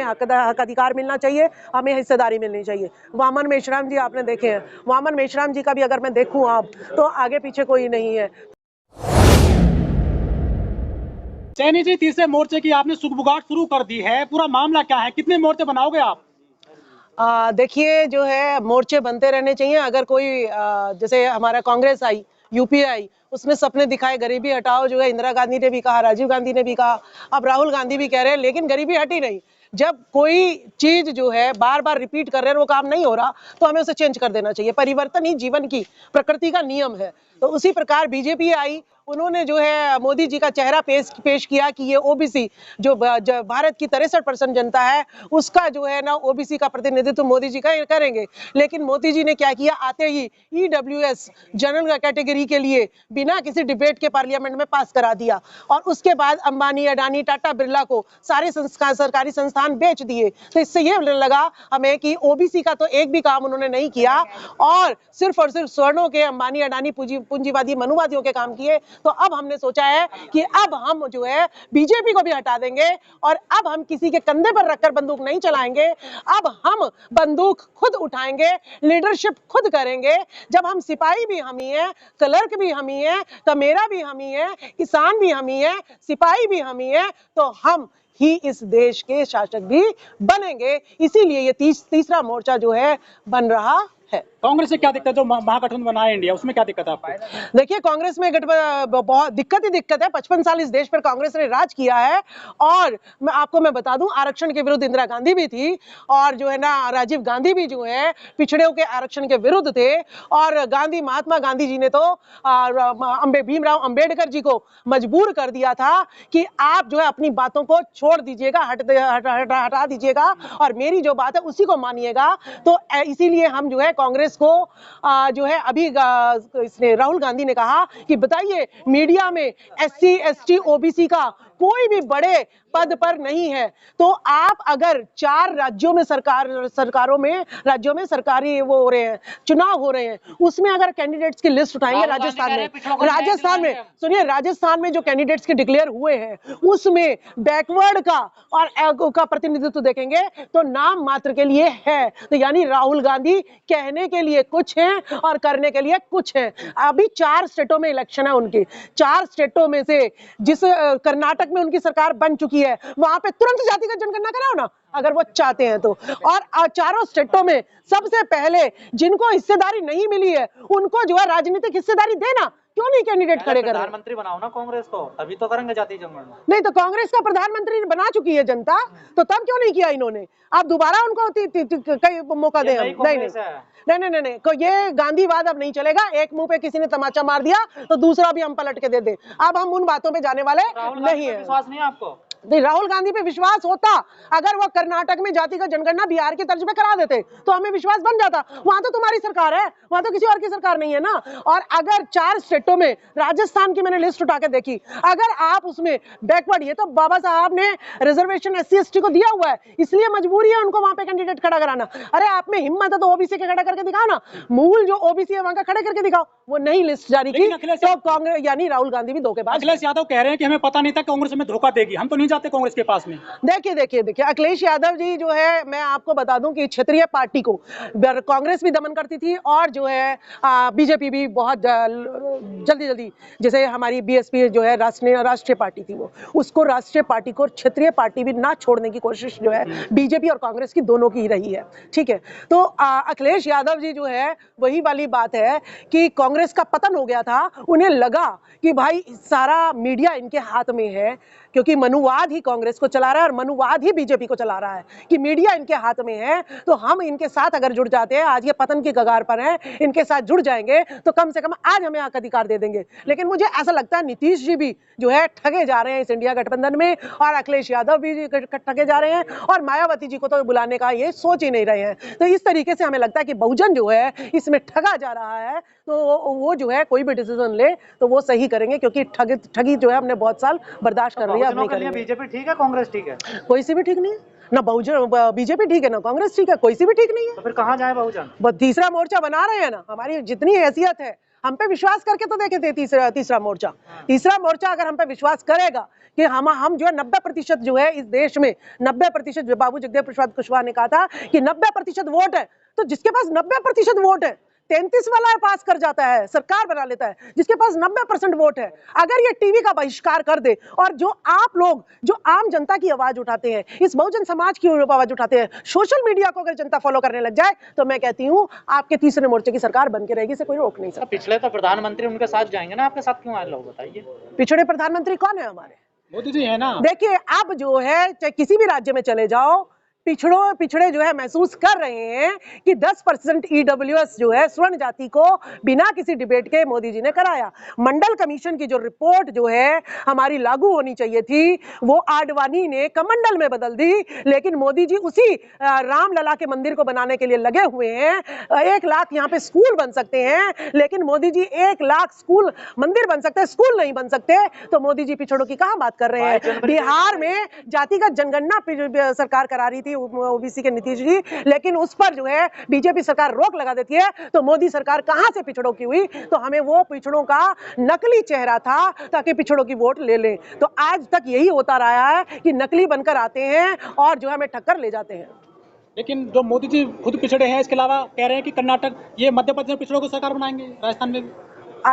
हमें हक अधिकार मिलना चाहिए, हमें हिस्सेदारी मिलनी चाहिए। वामन मेश्राम जी आपने देखे हैं, वामन मेश्राम जी का भी अगर मैं देखूं आप तो आगे पीछे कोई नहीं है। सैनी जी, तीसरे मोर्चे की आपने सुगबुगाहट शुरू कर दी है, पूरा मामला क्या है, कितने मोर्चे बनाओगे आप? देखिए जो है मोर्चे बनते रहने चाहिए। अगर कोई जैसे हमारा कांग्रेस आई, यूपीए आई, उसने सपने दिखाए, गरीबी हटाओ, जो है इंदिरा गांधी ने भी कहा, राजीव गांधी ने भी कहा, अब राहुल गांधी भी कह रहे हैं, लेकिन गरीबी हटी नहीं। जब कोई चीज जो है बार बार रिपीट कर रहे हैं, वो काम नहीं हो रहा, तो हमें उसे चेंज कर देना चाहिए। परिवर्तन ही जीवन की प्रकृति का नियम है। तो उसी प्रकार बीजेपी आई, उन्होंने जो है मोदी जी का चेहरा पेश किया कि ये ओबीसी जो भारत की 63% जनता है, उसका जो है ना ओबीसी का प्रतिनिधित्व मोदी जी का करेंगे। लेकिन मोदी जी ने क्या किया, आते ही ईडब्ल्यूएस जनरल कैटेगरी के लिए बिना किसी डिबेट के पार्लियामेंट में पास करा दिया, और उसके बाद अंबानी, अडानी, टाटा, बिरला को सारे सरकारी संस्थान बेच दिए। तो इससे ये लगा हमें कि ओबीसी का तो एक भी काम उन्होंने नहीं किया, और सिर्फ सवर्णों के, अंबानी, अडानी, पूंजीवादी, मनुवादियों के काम किए। तो अब हमने सोचा है कि अब हम जो है बीजेपी को भी हटा देंगे, और अब हम किसी के कंधे पर रखकर बंदूक नहीं चलाएंगे। अब हम बंदूक खुद उठाएंगे, लीडरशिप खुद करेंगे। जब हम सिपाही भी हम ही है, क्लर्क भी हम ही है, कमेरा भी हम ही है, किसान भी हम ही है, सिपाही भी हम ही है, तो हम ही इस देश के शासक भी बनेंगे। इसीलिए ये तीसरा मोर्चा जो है बन रहा है। कांग्रेस से क्या दिक्कत, जो महागठबंधन बना है इंडिया, उसमें क्या दिक्कत है आपको? देखिए कांग्रेस में बहुत दिक्कत है। 55 साल इस देश पर कांग्रेस ने राज किया है, और मैं बता दूं, आरक्षण के विरुद्ध इंदिरा गांधी भी थी, और जो है ना राजीव गांधी भी जो है पिछड़ों के आरक्षण के विरुद्ध थे। और महात्मा गांधी जी ने तो भीमराव अंबेडकर जी को मजबूर कर दिया था कि आप जो है अपनी बातों को छोड़ दीजिएगा, हटा दीजिएगा, और मेरी जो बात है उसी को मानिएगा। तो इसीलिए हम जो है कांग्रेस को जो है अभी इसने राहुल गांधी ने कहा कि बताइए मीडिया में एससी, एसटी, ओबीसी का कोई भी बड़े पद पर नहीं है, तो आप अगर 4 राज्यों में राज्यों में सरकारी वो हो रहे हैं, चुनाव हो रहे हैं, उसमें अगर कैंडिडेट्स की लिस्ट उठाएंगे, राजस्थान में सुनिए, राजस्थान में जो कैंडिडेट्स के डिक्लेयर हुए हैं उसमें बैकवर्ड का और का प्रतिनिधित्व देखेंगे तो नाम मात्र के लिए है। तो यानी राहुल गांधी कहने के लिए कुछ है और करने के लिए कुछ है। अभी 4 स्टेटों में इलेक्शन है उनकी, 4 स्टेटों में से जिस कर्नाटक में उनकी सरकार बन चुकी है, वहां पे तुरंत जातिगत जनगणना कराओ ना, अगर वो चाहते हैं तो। और चारों स्टेटों में सबसे पहले जिनको हिस्सेदारी नहीं मिली है उनको जो है राजनीतिक हिस्सेदारी देना। क्यों नहीं कैंडिडेट खड़े कर? प्रधानमंत्री बनाओ ना कांग्रेस को, तभी तो करेंगे जातीय जनगणना। नहीं तो कांग्रेस का प्रधानमंत्री बना चुकी है जनता, तो तब क्यों नहीं किया इन्होंने? आप दोबारा उनको कई मौका दें? नहीं, तो ये गांधीवाद अब नहीं चलेगा। एक मुंह पे किसी ने तमाचा मार दिया तो दूसरा भी हम पलट के दे दें। अब हम उन बातों पे जाने वाले नहीं है। विश्वास नहीं है आपको? राहुल गांधी पे विश्वास होता, अगर वो कर्नाटक में जातिगत जनगणना बिहार की तर्ज पे करा देते तो हमें विश्वास बन जाता। वहां तो तुम्हारी सरकार है, वहां तो किसी और की सरकार नहीं है ना। और अगर 4 स्टेटों में, राजस्थान की मैंने लिस्ट उठा के देखी, अगर आप उसमें बैकवर्ड, ये तो बाबा साहब ने रिजर्वेशन एससी एसटी को दिया हुआ है, इसलिए मजबूरी है उनको वहां पे कैंडिडेट खड़ा कराना। अरे आप में हिम्मत है तो ओबीसी के खड़ा करके दिखाओ ना, मूल जो ओबीसी है वहां का खड़े करके दिखाओ। वो नहीं लिस्ट जारी की तो कांग्रेस यानी राहुल गांधी भी धोखेबाज। अखिलेश यादव कह रहे हैं कि हमें पता नहीं था कांग्रेस में धोखा देगी, हम तो नहीं जाते कांग्रेस के पास में। देखिए अखिलेश यादव जी जो है, मैं आपको बता दूं कि क्षेत्रीय पार्टी को कांग्रेस भी दमन करती थी, और जो है बीजेपी भी बहुत जल्दी जैसे हमारी बीएसपी जो है राष्ट्रीय पार्टी थी, वो उसको राष्ट्रीय पार्टी को क्षेत्रीय पार्टी भी ना छोड़ने की कोशिश जो है बीजेपी और कांग्रेस की दोनों की ही रही है। ठीक है, तो अखिलेश यादव जी जो है, वही वाली बात है कि कांग्रेस का पतन हो गया था, उन्हें लगा कि भाई सारा मीडिया इनके हाथ में है, क्योंकि मनुवाद ही कांग्रेस को चला रहा है और मनुवाद ही बीजेपी को चला रहा है, कि मीडिया इनके हाथ में है, तो हम इनके साथ अगर जुड़ जाते हैं, आज ये पतन की कगार पर हैं, इनके साथ जुड़ जाएंगे तो कम से कम आज हमें हक अधिकार दे देंगे। लेकिन मुझे ऐसा लगता है नीतीश जी भी जो है ठगे जा रहे हैं इस इंडिया गठबंधन में, और अखिलेश यादव भी ठगे जा रहे हैं, और मायावती जी को तो बुलाने का ये सोच ही नहीं रहे हैं। तो इस तरीके से हमें लगता है कि बहुजन जो है इसमें ठगा जा रहा है, तो वो जो है कोई भी डिसीजन ले तो वो सही करेंगे, क्योंकि ठगी जो है हमने बहुत साल बर्दाश्त कर रही है। बीजेपी ठीक है, कांग्रेस ठीक है? कोई सी भी ठीक नहीं है ना, बहुजन बीजेपी ठीक है ना कांग्रेस ठीक है, कोई सी भी ठीक नहीं है। तो फिर कहां जाए बहुजन? तीसरा मोर्चा बना रहे हैं ना, हमारी जितनी हैसियत है हम पे विश्वास करके तो देखे थे तीसरा मोर्चा। तीसरा मोर्चा अगर हम पे विश्वास करेगा कि हम जो है 90% जो है इस देश में 90%, बाबू जगदेव प्रसाद कुशवाहा ने कहा था कि 90% वोट है, तो जिसके पास 90% वोट है 33 वाला पास कर जाता है, सरकार बना लेता है। जिसके पास 90% वोट है, अगर ये टीवी का बहिष्कार कर दे और जो आप लोग जो आम जनता की आवाज उठाते हैं, इस बहुजन समाज की आवाज उठाते हैं, सोशल मीडिया को अगर जनता फॉलो करने लग जाए तो मैं कहती हूँ आपके तीसरे मोर्चे की सरकार बन के रहेगी, इसे कोई रोक नहीं सकता। पिछले तो प्रधानमंत्री उनके साथ जाएंगे ना, आपके साथ क्यों आए लोग बताइए? पिछड़े प्रधानमंत्री कौन है हमारे? मोदी जी है ना। देखिए अब जो है चाहे किसी भी राज्य में चले जाओ, पिछड़े जो है महसूस कर रहे हैं कि 10% ईडब्ल्यूएस जो है स्वर्ण जाति को बिना किसी डिबेट के मोदी जी ने कराया। मंडल कमीशन की जो रिपोर्ट जो है हमारी लागू होनी चाहिए थी, वो आडवाणी ने कमंडल में बदल दी, लेकिन मोदी जी उसी रामलला के मंदिर को बनाने के लिए लगे हुए हैं। 1 लाख यहाँ पे स्कूल बन सकते हैं, लेकिन मोदी जी 1 लाख स्कूल मंदिर बन सकते हैं, स्कूल नहीं बन सकते। तो मोदी जी पिछड़ों की कहाँ बात कर रहे हैं? बिहार में जातिगत जनगणना सरकार करा रही थी ओबीसी के नीतीश जी, लेकिन उस पर जो है बीजेपी सरकार रोक लगा देती है। तो मोदी सरकार कहां से पिछड़ों की हुई? तो हमें वो पिछड़ों का नकली चेहरा था ताकि पिछड़ों की वोट ले लें। तो आज तक यही होता रहा है कि नकली बनकर आते हैं और जो हमें टक्कर ले जाते हैं। लेकिन जो मोदी जी खुद पिछड़े हैं, इसके अलावा कह रहे हैं कि कर्नाटक, ये मध्य प्रदेश में पिछड़ों को सरकार बनाएंगे, राजस्थान में।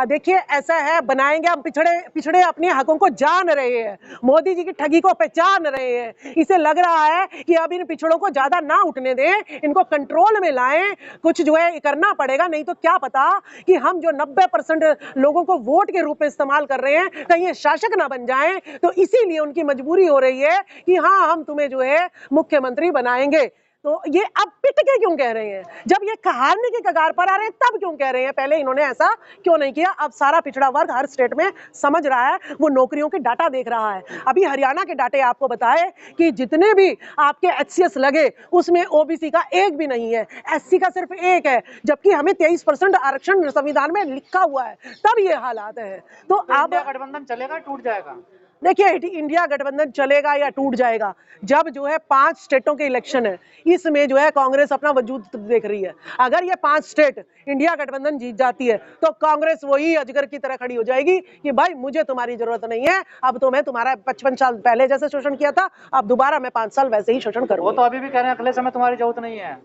देखिए ऐसा है, बनाएंगे, हम पिछड़े अपने हकों को जान रहे हैं, मोदी जी की ठगी को पहचान रहे हैं। इसे लग रहा है कि अब इन पिछड़ों को ज्यादा ना उठने दें, इनको कंट्रोल में लाएं, कुछ जो है करना पड़ेगा, नहीं तो क्या पता कि हम जो 90% लोगों को वोट के रूप में इस्तेमाल कर रहे हैं कहीं ये शासक ना बन जाएं। तो इसीलिए उनकी मजबूरी हो रही है कि हाँ हम तुम्हें जो है मुख्यमंत्री बनाएंगे। तो ये अब पिट के क्यों कह रहे हैं? जब ये हारने के कगार पर आ रहे हैं तब क्यों कह रहे हैं? पहले इन्होंने ऐसा क्यों नहीं किया? अब सारा पिछड़ा वर्ग हर स्टेट में समझ रहा है, वो नौकरियों के डाटा देख रहा है। अभी हरियाणा के डाटे आपको बताए कि जितने भी आपके एचसीएस लगे उसमें ओबीसी का एक भी नहीं है, एससी का सिर्फ 1 है, जबकि हमें 23% आरक्षण संविधान में लिखा हुआ है। तब ये हालात है। तो अब गठबंधन चलेगा, टूट जाएगा? देखिए इंडिया गठबंधन चलेगा या टूट जाएगा, जब जो है 5 स्टेटों के इलेक्शन है, इसमें जो है कांग्रेस अपना वजूद देख रही है। अगर ये 5 स्टेट इंडिया गठबंधन जीत जाती है तो कांग्रेस वही अजगर की तरह खड़ी हो जाएगी कि भाई मुझे तुम्हारी जरूरत नहीं है, अब तो मैं तुम्हारा 55 साल पहले जैसे शोषण किया था, अब दोबारा मैं 5 साल वैसे ही शोषण करूंगा। वो तो अभी भी कह रहे हैं अखिलेश हमें तुम्हारी जरूरत नहीं है।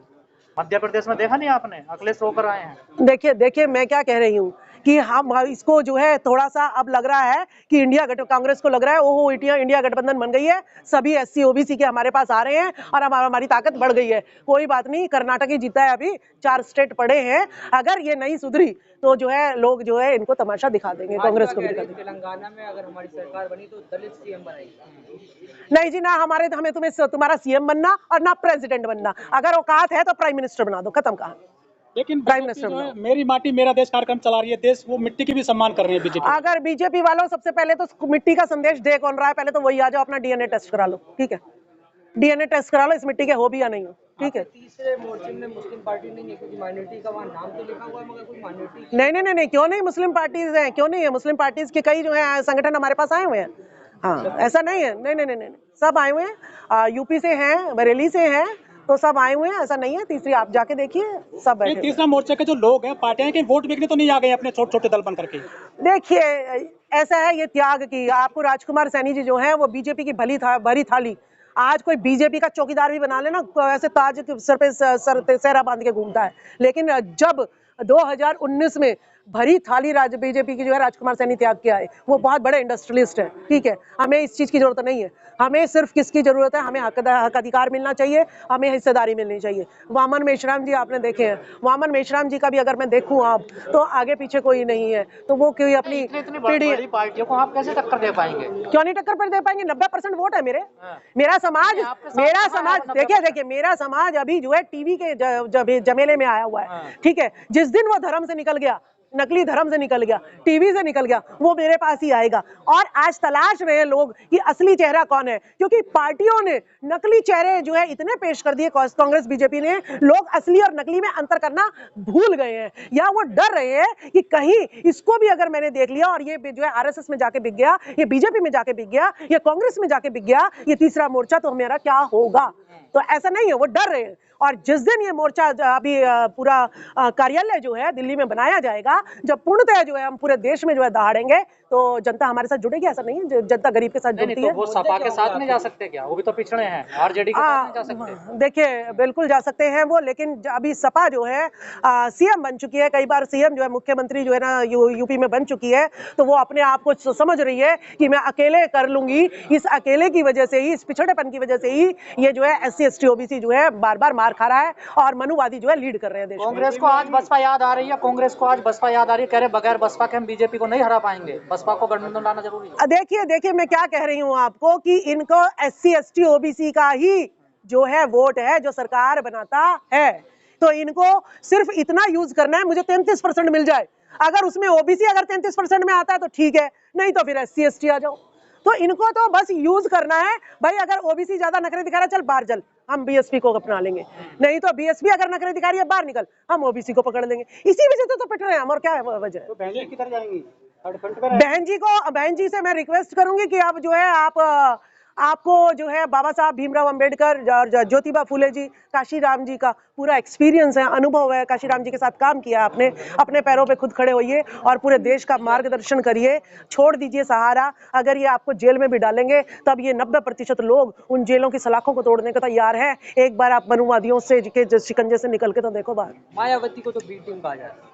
मध्य प्रदेश में देखा नहीं आपने, अखिलेश होकर आए हैं। देखिए मैं क्या कह रही हूँ कि हम इसको जो है थोड़ा सा अब लग रहा है कि कांग्रेस को लग रहा है ओहो इंडिया गठबंधन बन गई है, सभी एससी ओबीसी के हमारे पास आ रहे हैं और हमारी ताकत बढ़ गई है। कोई बात नहीं, कर्नाटक ही जीता है, अभी 4 स्टेट पड़े हैं। अगर ये नहीं सुधरी तो जो है लोग जो है इनको तमाशा दिखा देंगे, कांग्रेस को भी दिखा देंगे। तेलंगाना में अगर हमारी सरकार बनी तो दलित सीएम बनाएगी। नहीं जी ना, तुम्हें तुम्हारा सीएम बनना और ना प्रेसिडेंट बनना। अगर औकात है तो प्राइम मिनिस्टर बना दो, खत्म कहा। लेकिन प्राइम बीजेपी मिनिस्टर जो है मेरी माटी मेरा देश कार्यक्रम चला रही है, देश वो मिट्टी की भी सम्मान कर रही है बीजेपी। अगर बीजेपी वालों सबसे पहले तो मिट्टी का संदेश दे कौन रहा है, पहले तो वही आ जाओ, अपना डीएनए टेस्ट करा लो, ठीक है? डीएनए टेस्ट करा लो, इस मिट्टी के हो भी या नहीं हो, ठीक है? तीसरे मोर्चे में मुस्लिम पार्टी नहीं है, क्योंकि माइनॉरिटी का वहाँ नाम तो लिखा हुआ है मगर कोई माइनॉरिटी नहीं, क्यों नहीं? मुस्लिम पार्टीज हैं, क्यों नहीं है? मुस्लिम पार्टीज के कई जो है संगठन हमारे पास आए हुए हैं। हाँ ऐसा नहीं है, नहीं, सब आए हुए हैं, यूपी से हैं, बरेली से हैं, तो सब आए हुए हैं, ऐसा नहीं है। तीसरी आप जाके देखिए, सब बैठे। तीसरा मोर्चे के जो लोग हैं, पार्टियां के वोट बिकने तो नहीं आ गए अपने छोटे दल बन करके। देखिए ऐसा है, ये त्याग की आपको राजकुमार सैनी जी जो है वो बीजेपी की भरी थाली, आज कोई बीजेपी का चौकीदार भी बना लेना, ऐसे ताज के सर पे सेहरा बांध के घूमता है। लेकिन जब 2019 में भरी थाली बीजेपी की जो है राजकुमार सैनी त्याग किया है, वो बहुत बड़े इंडस्ट्रियलिस्ट है, ठीक है? हमें इस चीज की जरूरत नहीं है, हमें सिर्फ किसकी जरूरत है? हमें हक अधिकार मिलना चाहिए, हमें हिस्सेदारी मिलनी चाहिए। वामन मेश्राम जी आपने देखे हैं, वामन मेश्राम जी का भी अगर मैं देखूं आप तो आगे पीछे कोई नहीं है, तो वो कोई अपनी बड़ी पार्टियों को आप कैसे टक्कर दे पाएंगे? क्यों नहीं टक्कर पर दे पाएंगे? 90% वोट है मेरा समाज देखिए मेरा समाज अभी जो है टीवी के जमेले में आया हुआ है, ठीक है? जिस दिन वो धर्म से निकल गया, नकली धर्म से निकल गया, टीवी से निकल गया, वो मेरे पास ही आएगा। और आज तलाश रहे हैं लोग कि असली चेहरा कौन है, क्योंकि पार्टियों ने नकली चेहरे जो है इतने पेश कर दिए, कांग्रेस बीजेपी ने, लोग असली और नकली में अंतर करना भूल गए हैं, या वो डर रहे हैं कि कहीं इसको भी अगर मैंने देख लिया और ये जो है आरएसएस में जाके बिक गया, ये बीजेपी में जाके बिक गया, ये कांग्रेस में जाके बिक गया, ये तीसरा मोर्चा तो मेरा क्या होगा? तो ऐसा नहीं है, वो डर रहे हैं। और जिस दिन ये मोर्चा अभी पूरा कार्यालय जो है दिल्ली में बनाया जाएगा, जब पूर्णतः जो है हम पूरे देश में जो है दहाड़ेंगे, तो जनता हमारे साथ जुड़ेगी। ऐसा नहीं है, जनता गरीब के साथ जुड़ती तो है। वो सपा के साथ नहीं जा सकते क्या? वो भी तो पिछड़े हैं, आरजेडी के साथ नहीं जा सकते? देखिए, बिल्कुल जा सकते हैं वो, लेकिन अभी सपा जो है सीएम बन चुकी है, कई बार सीएम जो है, मुख्यमंत्री जो है ना यूपी में बन चुकी है, तो वो अपने आप को समझ रही है कि मैं अकेले कर लूंगी। इस अकेले की वजह से ही, इस पिछड़ेपन की वजह से ही ये जो है SC ST OBC जो है बार बार मार खा रहा है और मनुवादी जो है लीड कर रहे हैं देश में। कांग्रेस को आज बसपा याद आ रही है, कांग्रेस को आज बसपा याद आ रही है, कह रहे बगैर बसपा के हम बीजेपी को नहीं हरा पाएंगे, बसपा को गठबंधन लाना जरूरी है। देखिए मैं क्या कह रही हूँ आपको कि इनको SC ST OBC का ही जो है वोट है जो सरकार बनाता है, तो इनको सिर्फ इतना यूज करना है, मुझे 33% मिल जाए। अगर उसमें OBC अगर 33% में आता है तो ठीक है, नहीं तो फिर SC ST आ जाओ। तो इनको तो बस यूज करना है भाई। अगर OBC ज्यादा नखरे दिखा रहा है, चल बाहर चल, हम BSP को अपना लेंगे। नहीं तो BSP अगर नखरे दिखा रही है, बाहर निकल, हम OBC को पकड़ लेंगे। इसी वजह से तो पिट रहे हैं हम, और क्या है वजह? तो बहन जी किधर जाएंगी? बहन जी से मैं रिक्वेस्ट करूंगी कि आप जो है आपको जो है बाबा साहब भीमराव अंबेडकर और ज्योतिबा फुले जी, काशीराम जी का पूरा एक्सपीरियंस है, अनुभव है। काशीराम जी के साथ काम किया आपने, अपने पैरों पे खुद खड़े होइए और पूरे देश का मार्गदर्शन करिए। छोड़ दीजिए सहारा। अगर ये आपको जेल में भी डालेंगे तब ये 90% लोग उन जेलों की सलाखों को तोड़ने को तैयार है। एक बार आप मनुवादियों से के शिकंजे से निकल के तो देखो बाहर। मायावती को तो बी टीम कहा जाता है।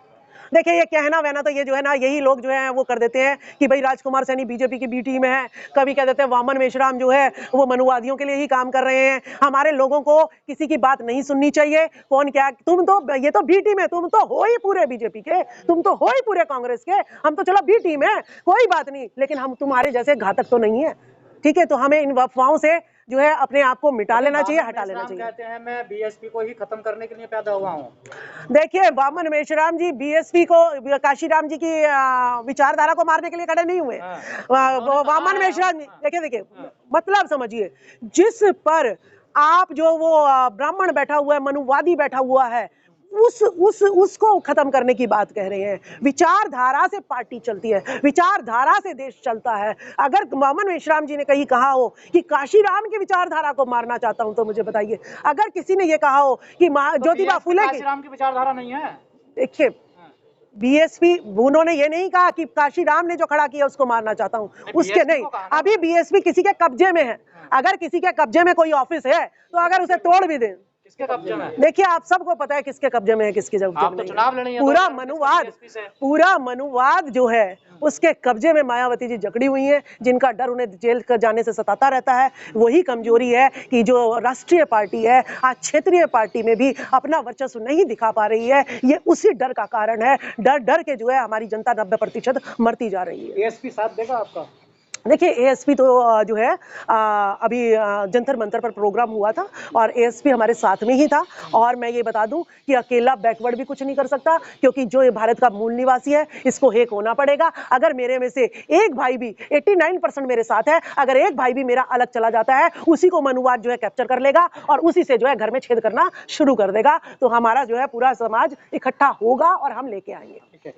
देखिए, ये कहना वहना तो ये जो है ना, यही लोग जो है वो कर देते हैं कि भाई राजकुमार सैनी बीजेपी की बी टीम है। कभी कह देते हैं वामन मेश्राम जो है वो मनुवादियों के लिए ही काम कर रहे हैं। हमारे लोगों को किसी की बात नहीं सुननी चाहिए। कौन क्या, तुम तो ये तो बी टीम है, तुम तो हो ही पूरे बीजेपी के, तुम तो हो ही पूरे कांग्रेस के, हम तो चलो बी टीम है, कोई बात नहीं, लेकिन हम तुम्हारे जैसे घातक तो नहीं है। ठीक है, तो हमें इन अफवाहों से जो है अपने आप को मिटा लेना चाहिए, हटा लेना चाहिए। कहते हैं मैं बीएसपी को ही खत्म करने के लिए पैदा हुआ हूँ। देखिए, वामन मेश्राम जी BSP को, काशीराम जी की विचारधारा को मारने के लिए खड़े नहीं हुए। वामन मेश्राम जी, देखिए मतलब समझिए, जिस पर आप जो वो ब्राह्मण बैठा हुआ है, मनुवादी बैठा हुआ है, उसको खत्म करने की बात कह रहे हैं। विचारधारा से पार्टी चलती है, विचारधारा से देश चलता है। अगर वामन मेश्राम जी ने कहीं कहा हो कि काशीराम की विचारधारा को मारना चाहता हूं, तो मुझे बताइए। अगर किसी ने ये कहा हो कि ज्योतिबा फुले की काशीराम की विचारधारा नहीं है, देखिए BSP, उन्होंने ये नहीं कहा कि काशीराम ने जो खड़ा किया उसको मारना चाहता हूं, उसके नहीं। अभी BSP किसी के कब्जे में है। अगर किसी के कब्जे में कोई ऑफिस है तो अगर उसे तोड़ भी दें, किसके कब्जे में? देखिए, आप सबको पता है किसके कब्जे में है, किसके कब्जे में चुनाव लड़नी है। पूरा मनुवाद जो है उसके कब्जे में मायावती जी जकड़ी हुई हैं, जिनका डर उन्हें जेल कर जाने से सताता रहता है। वही कमजोरी है कि जो राष्ट्रीय पार्टी है आज क्षेत्रीय पार्टी में भी अपना वर्चस्व नहीं दिखा पा रही है। ये उसी डर का कारण है। डर के जो है हमारी जनता 90% मरती जा रही है। ASP साथ देगा आपका? देखिए, ASP तो जो है अभी जंतर मंतर पर प्रोग्राम हुआ था और ASP हमारे साथ में ही था। और मैं ये बता दूं कि अकेला बैकवर्ड भी कुछ नहीं कर सकता, क्योंकि जो ये भारत का मूल निवासी है इसको एक होना पड़ेगा। अगर मेरे में से एक भाई भी, 89% मेरे साथ है, अगर एक भाई भी मेरा अलग चला जाता है, उसी को मनुवाद जो है कैप्चर कर लेगा और उसी से जो है घर में छेद करना शुरू कर देगा। तो हमारा जो है पूरा समाज इकट्ठा होगा और हम लेके आएंगे।